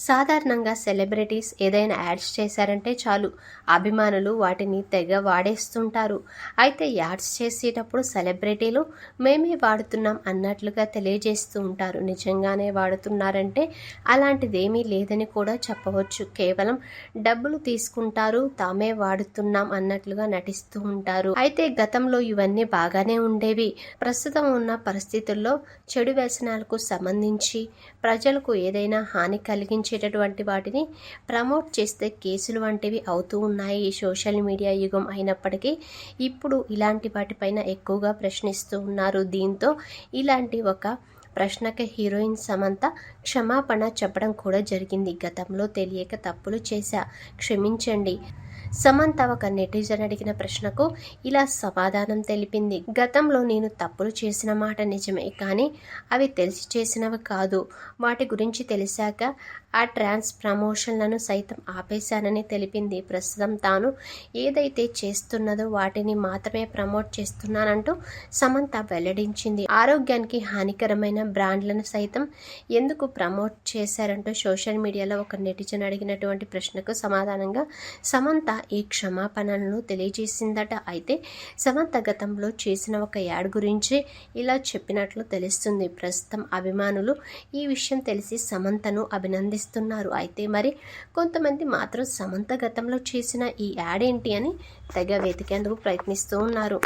సాధారణంగా సెలబ్రిటీస్ ఏదైనా యాడ్స్ చేశారంటే చాలు అభిమానులు వాటిని తెగ వాడేస్తుంటారు. అయితే యాడ్స్ చేసేటప్పుడు సెలబ్రిటీలు మేమే వాడుతున్నాం అన్నట్లుగా తెలియజేస్తూ ఉంటారు. నిజంగానే వాడుతున్నారంటే అలాంటిదేమీ లేదని కూడా చెప్పవచ్చు. కేవలం డబ్బులు తీసుకుంటారు, తామే వాడుతున్నాం అన్నట్లుగా నటిస్తూ ఉంటారు. అయితే గతంలో ఇవన్నీ బాగానే ఉండేవి. ప్రస్తుతం ఉన్న పరిస్థితుల్లో చెడు వ్యసనాలకు సంబంధించి ప్రజలకు ఏదైనా హాని కలిగించేటటువంటి వాటిని ప్రమోట్ చేస్తే కేసులు వంటివి అవుతూ ఉన్నాయి. ఈ సోషల్ మీడియా యుగం అయినప్పటికీ ఇప్పుడు ఇలాంటి వాటిపైన ఎక్కువగా ప్రశ్నిస్తూ ఉన్నారు. దీంతో ఇలాంటి ఒక ప్రశ్నకి హీరోయిన్ సమంత క్షమాపణ చెప్పడం కూడా జరిగింది. గతంలో తెలియక తప్పులు చేశా, క్షమించండి. సమంత ఒక నెటిజన్ అడిగిన ప్రశ్నకు ఇలా సమాధానం తెలిపింది. గతంలో నేను తప్పులు చేసిన మాట నిజమే, కానీ అవి తెలిసి చేసినవి కాదు. వాటి గురించి తెలిసాక ఆ ట్రాన్స్ ప్రమోషన్లను సైతం ఆపేశానని తెలిపింది. ప్రస్తుతం తాను ఏదైతే చేస్తున్నదో వాటిని మాత్రమే ప్రమోట్ చేస్తున్నానంటూ సమంత వెల్లడించింది. ఆరోగ్యానికి హానికరమైన బ్రాండ్లను సైతం ఎందుకు ప్రమోట్ చేశారంటూ సోషల్ మీడియాలో ఒక నెటిజన్ అడిగినటువంటి ప్రశ్నకు సమాధానంగా సమంత ఈ క్షమాపణలను తెలియజేసిందట. అయితే సమంత గతంలో చేసిన ఒక యాడ్ గురించి ఇలా చెప్పినట్లు తెలుస్తుంది. ప్రస్తుతం అభిమానులు ఈ విషయం తెలిసి సమంతను అభినందిస్తున్నారు. అయితే మరి కొంతమంది మాత్రం సమంత గతంలో చేసిన ఈ యాడ్ ఏంటి అని తెగ వెతికేందుకు ప్రయత్నిస్తూ ఉన్నారు.